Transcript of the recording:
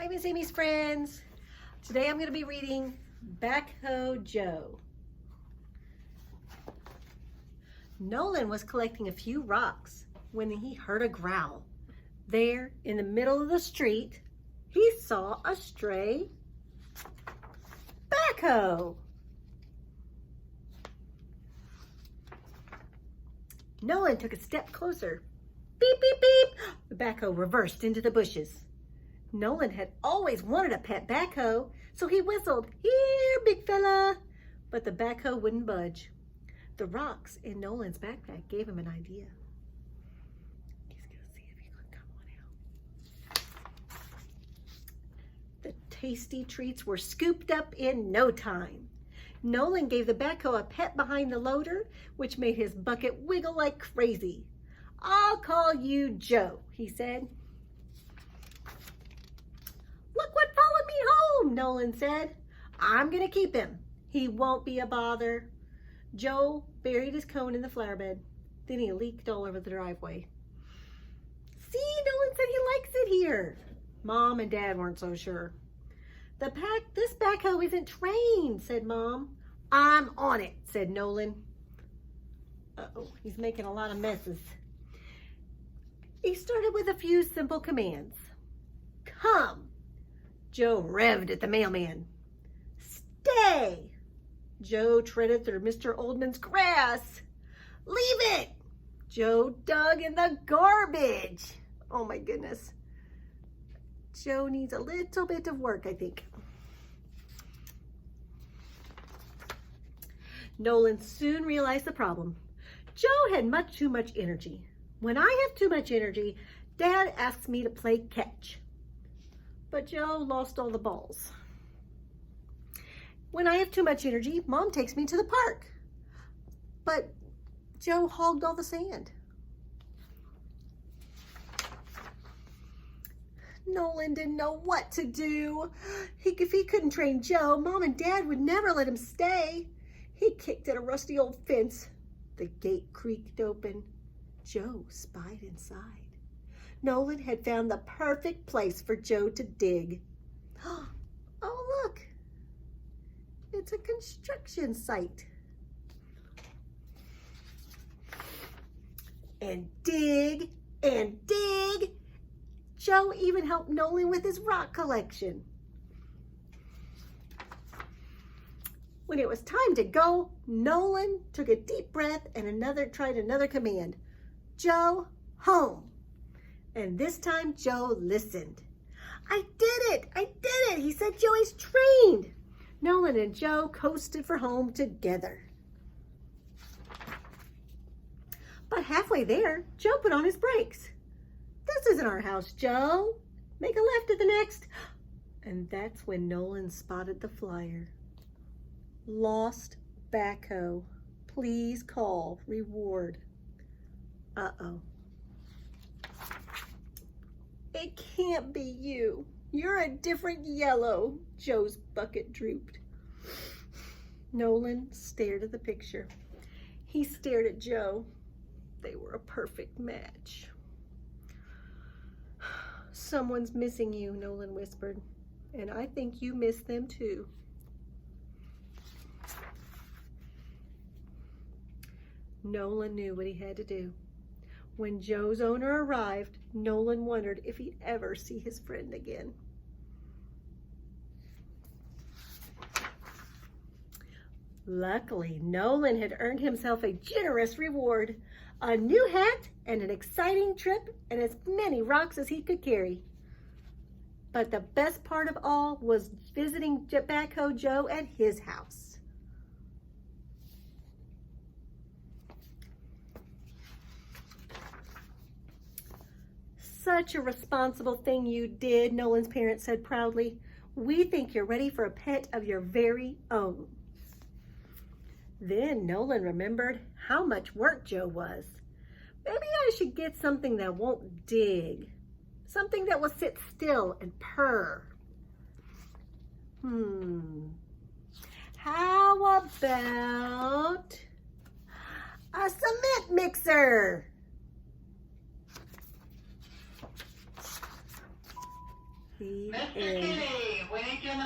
Hi, Miss Amy's friends. Today I'm going to be reading Backhoe Joe. Nolan was collecting a few rocks when he heard a growl. There, in the middle of the street, he saw a stray backhoe. Nolan took a step closer. Beep, beep, beep. The backhoe reversed into the bushes. Nolan had always wanted a pet backhoe, so he whistled, "Here, big fella." But the backhoe wouldn't budge. The rocks in Nolan's backpack gave him an idea. He's going to see if he can come on out. The tasty treats were scooped up in no time. Nolan gave the backhoe a pet behind the loader, which made his bucket wiggle like crazy. "I'll call you Joe," he said. "Look what followed me home," Nolan said. "I'm going to keep him. He won't be a bother." Joe buried his cone in the flower bed. Then he leaked all over the driveway. "See, Nolan said he likes it here." Mom and Dad weren't so sure. This backhoe isn't trained," said Mom. "I'm on it," said Nolan. Uh-oh, he's making a lot of messes. He started with a few simple commands. "Come." Joe revved at the mailman. "Stay." Joe treaded through Mr. Oldman's grass. "Leave it." Joe dug in the garbage. Oh my goodness. Joe needs a little bit of work, I think. Nolan soon realized the problem. Joe had much too much energy. When I have too much energy, Dad asks me to play catch. But Joe lost all the balls. When I have too much energy, Mom takes me to the park. But Joe hogged all the sand. Nolan didn't know what to do. If he couldn't train Joe, Mom and Dad would never let him stay. He kicked at a rusty old fence. The gate creaked open. Joe spied inside. Nolan had found the perfect place for Joe to dig. Oh, look. It's a construction site. And dig and dig. Joe even helped Nolan with his rock collection. When it was time to go, Nolan took a deep breath and tried another command. "Joe, home." And this time Joe listened. I did it, he said. "Joey's trained." Nolan and Joe coasted for home together. But halfway there, Joe put on his brakes. "This isn't our house, Joe. Make a left at the next." And that's when Nolan spotted the flyer. "Lost backhoe. Please call. Reward." Uh-oh. "It can't be you. You're a different yellow." Joe's bucket drooped. Nolan stared at the picture. He stared at Joe. They were a perfect match. "Someone's missing you," Nolan whispered. "And I think you miss them too." Nolan knew what he had to do. When Joe's owner arrived, Nolan wondered if he'd ever see his friend again. Luckily, Nolan had earned himself a generous reward, a new hat and an exciting trip and as many rocks as he could carry. But the best part of all was visiting Backhoe Joe at his house. "Such a responsible thing you did," Nolan's parents said proudly. "We think you're ready for a pet of your very own." Then Nolan remembered how much work Joe was. Maybe I should get something that won't dig. Something that will sit still and purr. How about a cement mixer? The Mr. end. Kitty, we need you in the